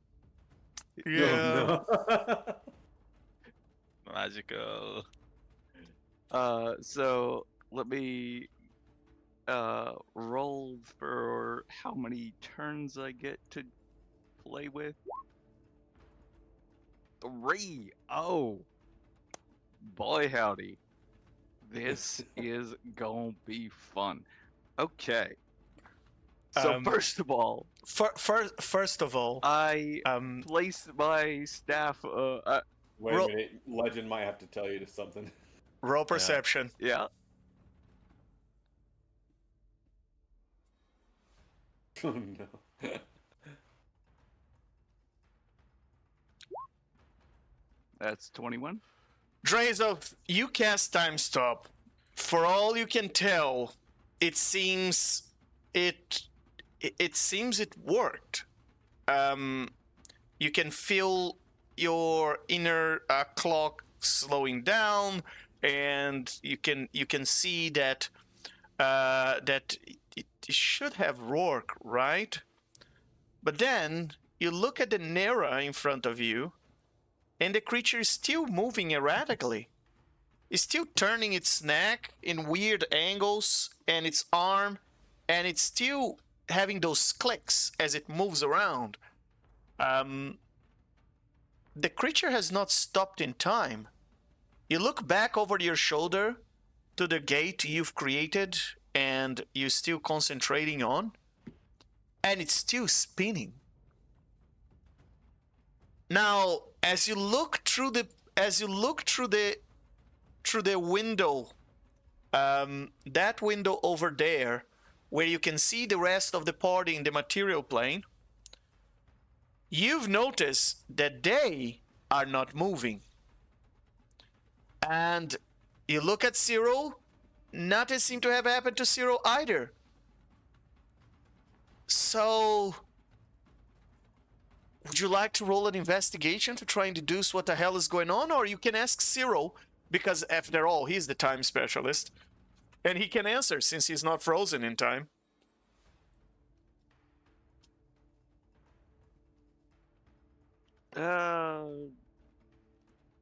Yeah. Oh, Magical. So let me roll for how many turns I get to play with. 3. Oh, boy howdy. This is gonna be fun. Okay. So first of all, First of all, I um, place my staff. Wait Roll- a minute, Legend might have to tell you something. roll perception. Yeah. Oh no. That's 21. Drazov, you cast time stop. For all you can tell, it seems it seems it worked. You can feel your inner clock slowing down, and you can see that that it should have worked, right? But then you look at the Nera in front of you, and the creature is still moving erratically. It's still turning its neck in weird angles, and its arm, and it's still having those clicks as it moves around. The creature has not stopped in time. You look back over your shoulder to the gate you've created and you're still concentrating on, and it's still spinning. Now, as you look through the window, that window over there, where you can see the rest of the party in the material plane, you've noticed that they are not moving. And you look at Cyril, nothing seemed to have happened to Cyril either. So, would you like to roll an investigation to try and deduce what the hell is going on? Or you can ask Cyril, because after all, he's the time specialist, and he can answer since he's not frozen in time.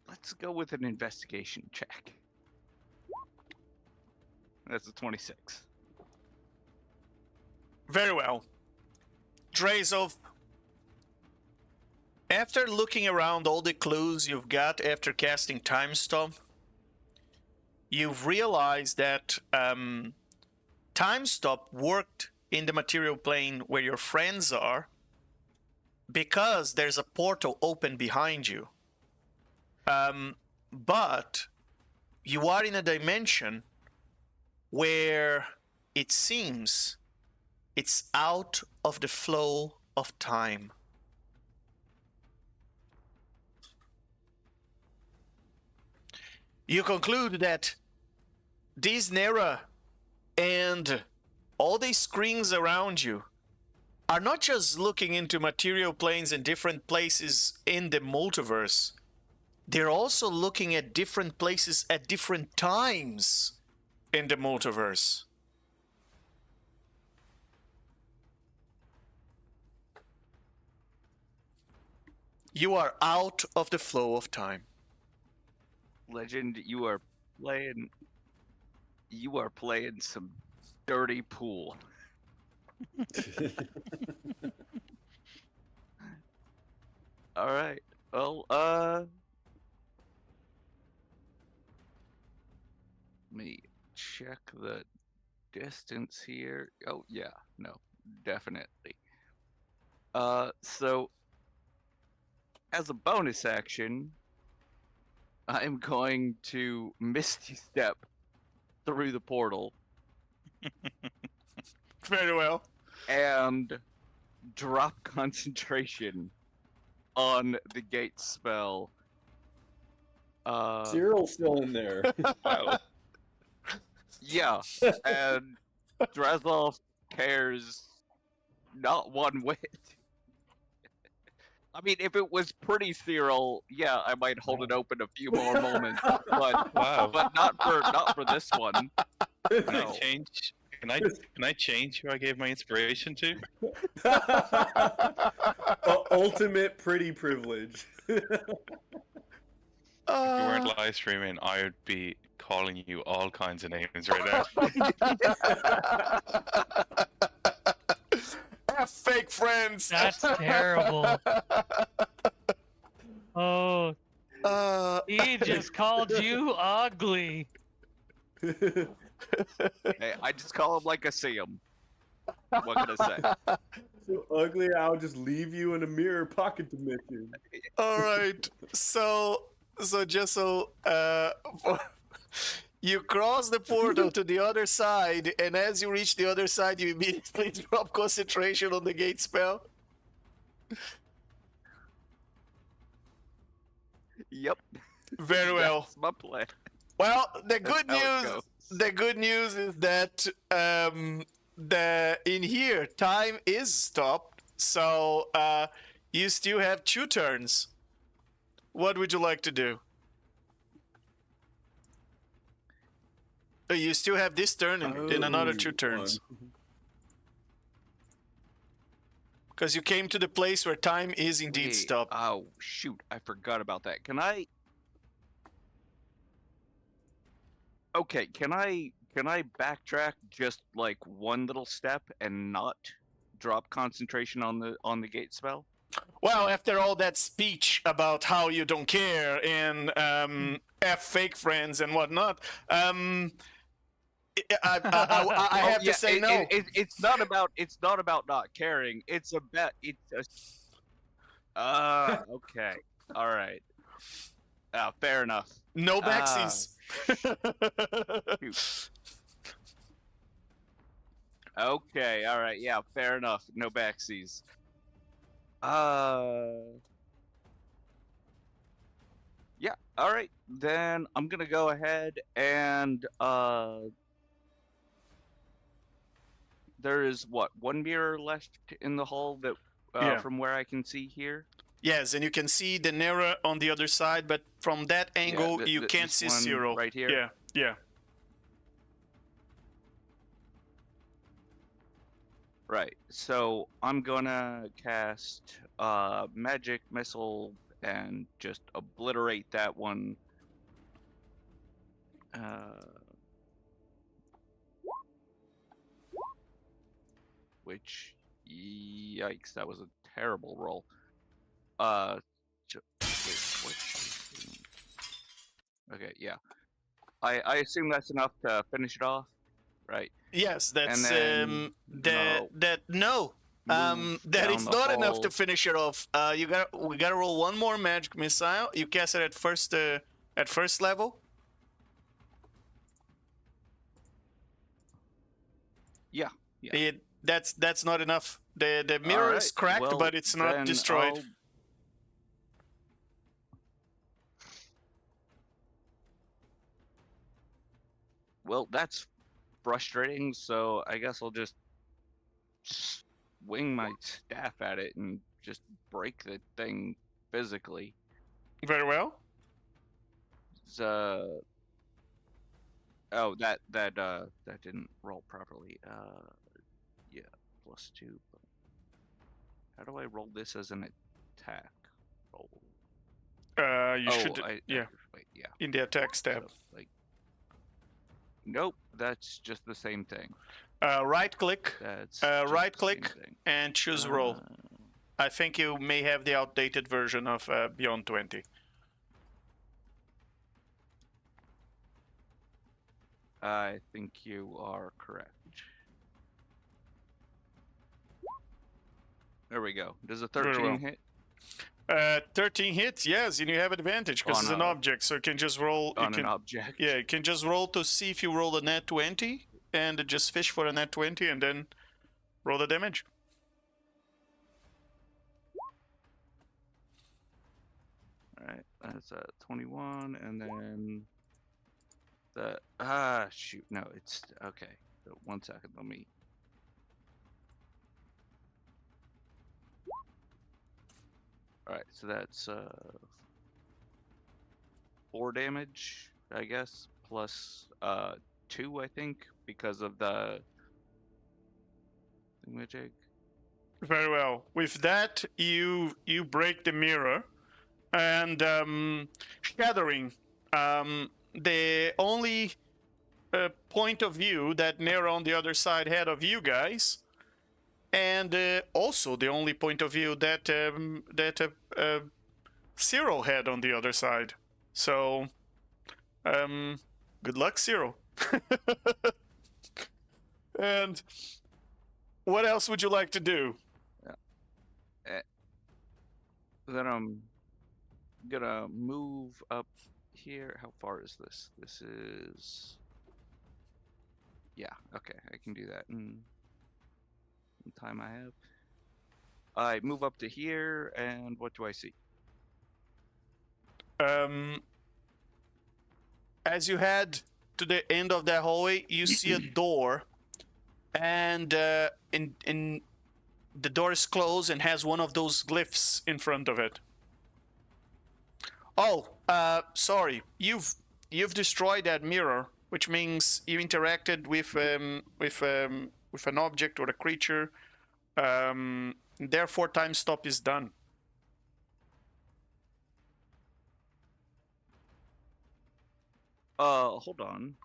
Let's go with an investigation check. That's a 26. Very well. Drazov, after looking around all the clues you've got after casting Time Stop, you've realized that Time Stop worked in the material plane where your friends are because there's a portal open behind you. But you are in a dimension where it seems it's out of the flow of time. You conclude that these Nera and all these screens around you are not just looking into material planes in different places in the multiverse. They're also looking at different places at different times in the multiverse. You are out of the flow of time. Legend, you are playing some dirty pool. All right. Well, let me check the distance here. Oh yeah, no, definitely. So as a bonus action, I'm going to Misty Step through the portal Very well. and drop concentration on the gate spell. Cyril's still in there. Wow. Yeah, and Drazov cares not one whit. I mean, if it was pretty Cyril, yeah, I might hold it open a few more moments, but Wow. but not for this one. Can No. I change? Can I change who I gave my inspiration to? Ultimate pretty privilege. If you weren't live streaming, I would be calling you all kinds of names right now. Fake friends. That's terrible. Oh, he just called you ugly. Hey, I just call him like I see him. What can I say? So ugly, I'll just leave you in a mirror pocket dimension. All right. So just so you cross the portal to the other side, and as you reach the other side, you immediately drop concentration on the gate spell. Yep. Very well. That's my plan. Well, the good That's how it news. goes. The good news is that in here time is stopped, so you still have 2 turns. What would you like to do? You still have this turn in another 2 turns. Because you came to the place where time is indeed Wait, stopped. Oh shoot! I forgot about that. Can I? Okay, can I backtrack just like one little step and not drop concentration on the gate spell? Well, after all that speech about how you don't care and F fake friends and whatnot, I have to say no. It's not about not caring. It's okay. All right. Fair enough. No backsies. Shoot. Okay, all right, yeah, fair enough. No backsies. Yeah, all right. Then I'm gonna go ahead and there is what, one mirror left in the hall that Yeah. from where I can see here. Yes, and you can see the mirror on the other side, but from that angle, you can't this see one Cyril. right here. Yeah, yeah. Right. So I'm gonna cast magic missile and just obliterate that one. Which, yikes, that was a terrible roll. Wait, what? Okay, yeah. I assume that's enough to finish it off, right? Yes, that's then, that move that down it's the not enough hall. to finish it off. We gotta roll one more magic missile. You cast it at first level. Yeah. Yeah. That's not enough. The mirror is Alright, cracked, well, but it's not then destroyed. Well, that's frustrating, so I guess I'll just swing my staff at it and just break the thing physically. Very well. Oh, that didn't roll properly. Yeah, +2. But how do I roll this as an attack roll? You should. Yeah, Wait, yeah. in the attack step. So, like, nope, that's just the same thing. Right click. That's Right just the same click thing. and choose roll. I think you may have the outdated version of Beyond 20. I think you are correct. There we go. Does a Very 13 well. hit? 13 hits, yes, and you have advantage because On it's an a- object, so you can just roll. On an object? Yeah, you can just roll to see if you roll a net 20, and just fish for a net 20, and then roll the damage. Alright, that's 21, and then the shoot, no, it's okay. So 1 second, let me. Alright, so that's 4 damage, I guess, plus 2, I think, because of the thingamajig. Very well. With that, you break the mirror, and shattering the only point of view that Nero on the other side had of you guys, and also the only point of view that Cyril had on the other side. So, good luck, Cyril. And what else would you like to do? Then I'm gonna move up here. How far is this? This is... Yeah, okay, I can do that in the time I have. I move up to here, and what do I see? As you head to the end of that hallway, you see a door, and in the door is closed and has one of those glyphs in front of it. Oh, sorry. You've destroyed that mirror, which means you interacted with an object or a creature. Therefore, time stop is done. Hold on.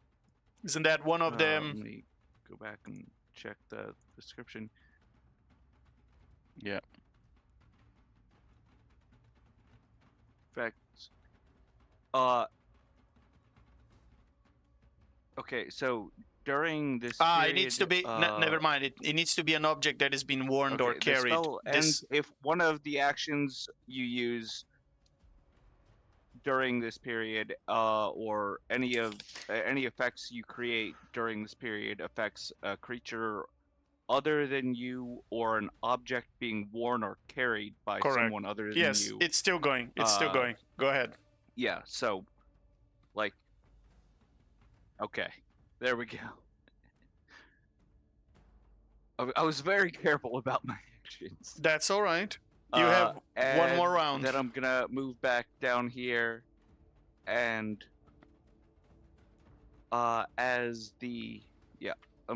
Isn't that one of them? Let me go back and check the description. Yeah. Effects. Okay, so during this it needs to period, be. Never mind. It needs to be an object that has been warned or the carried. spell ends if one of the actions you use during this period, or any effects you create during this period affects a creature other than you or an object being worn or carried by Correct. someone other than Yes, you. it's still going. It's still going. Go ahead. Yeah, so, like, okay, there we go. I was very careful about my actions. That's all right. You have one more round. Then I'm gonna move back down here, and I'm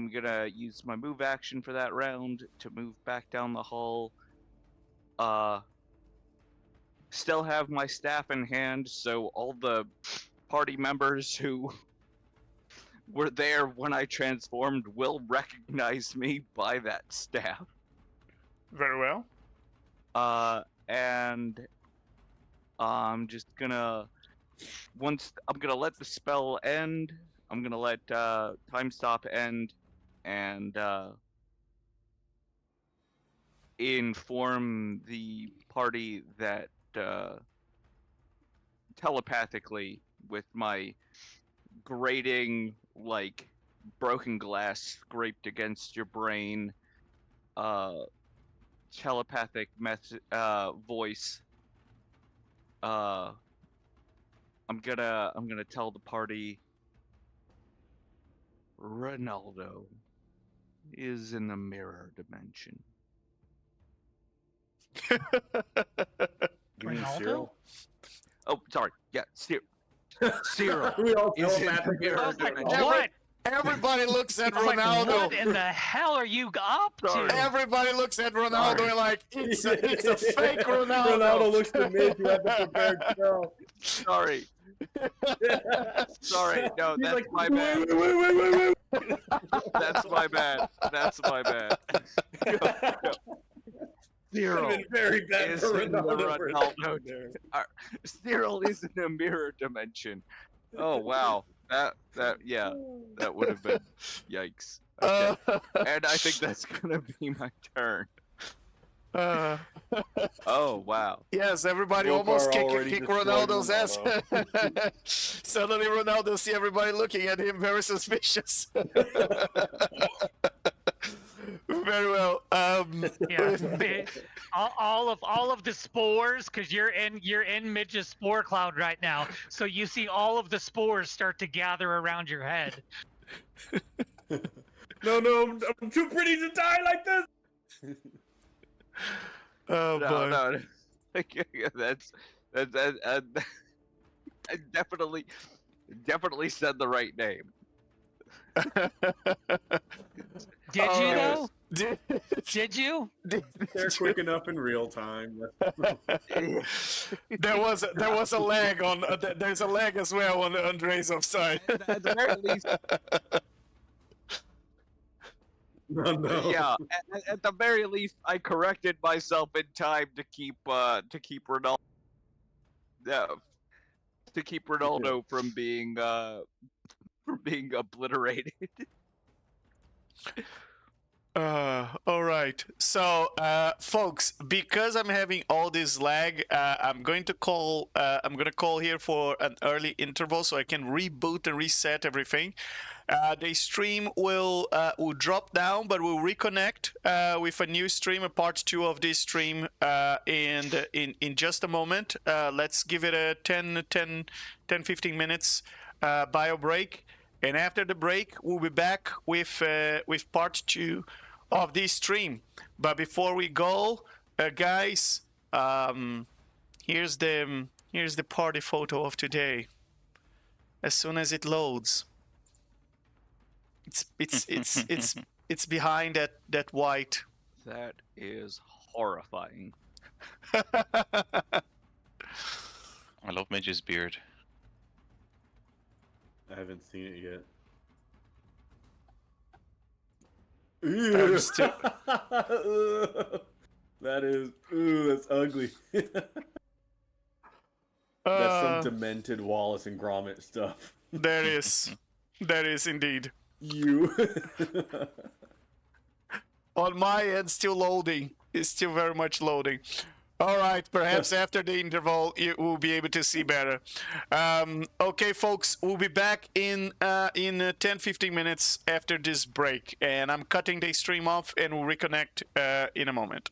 gonna use my move action for that round to move back down the hall. Still have my staff in hand, so all the party members who were there when I transformed will recognize me by that staff. Very well. And I'm just gonna I'm gonna let the spell end. I'm gonna let time stop end, and inform the party that telepathically, with my grating, like broken glass scraped against your brain, telepathic voice. I'm gonna tell the party Ronaldo is in the mirror dimension. You mean Ronaldo? Cyril? Oh, sorry. Yeah, Cyril. We all is in the telepathically mirror I was like, dimension. what? Everybody looks at I was like, Ronaldo. what in the hell are you up Sorry. to? Everybody looks at Ronaldo Sorry. and like, it's a fake Ronaldo. Ronaldo looks to me. You have the prepared spell. Sorry. Sorry. No, He's that's like, my bad. wait. That's my bad. That's my bad. Cyril Been very bad is for in the Ronaldo. for a Ronaldo second there. Cyril is in a mirror dimension. Oh wow. That would have been yikes. Okay. And I think that's gonna be my turn. Oh wow. Yes, everybody Joker almost kick already Ronaldo's destroyed ass. Suddenly Ronaldo see everybody looking at him very suspicious. Very well. Yeah, all of the spores, because you're in Midge's spore cloud right now. So you see all of the spores start to gather around your head. No, I'm too pretty to die like this. Oh boy. No. that's I definitely said the right name. Did you though? Did, Did you? They're quick enough in real time. there was a lag on. There's a lag as well on Andre's offside. At the very least, No. yeah. At the very least, I corrected myself in time to keep Ronaldo. To keep Ronaldo from being obliterated. All right. So, folks, because I'm having all this lag, I'm going to call here for an early interval so I can reboot and reset everything. The stream will drop down, but we'll reconnect with a new stream, a part 2 of this stream, in just a moment. Let's give it a 10-15 minutes bio break. And after the break, we'll be back with part 2 of this stream. But before we go, guys, here's the Here's the party photo of today. As soon as it loads, it's behind that white. That is horrifying. I love Midge's beard. I haven't seen it yet. I'm still- That is, that's ugly. That's some demented Wallace and Gromit stuff. That is indeed. You. On my end, still loading. It's still very much loading. All right, perhaps after the interval, you will be able to see better. Okay, folks, we'll be back in 10-15 minutes after this break. And I'm cutting the stream off and we'll reconnect in a moment.